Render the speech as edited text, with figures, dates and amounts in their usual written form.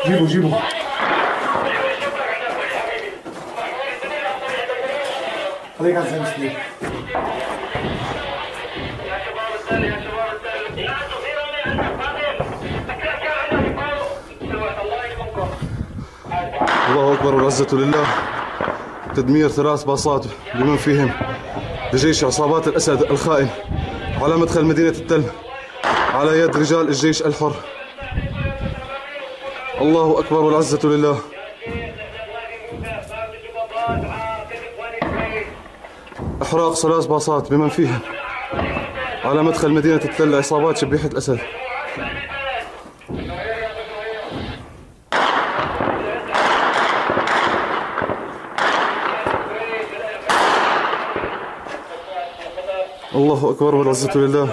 جيبوا جيبوا. خليك على الزمن. الله أكبر والعزة لله. تدمير 3 باصات بمن فيهم لجيش عصابات الأسد الخائن على مدخل مدينة التل على يد رجال الجيش الحر. الله أكبر والعزة لله. إحراق 3 باصات بمن فيهم على مدخل مدينة التل عصابات شبيحة الأسد. الله أكبر والعزة لله.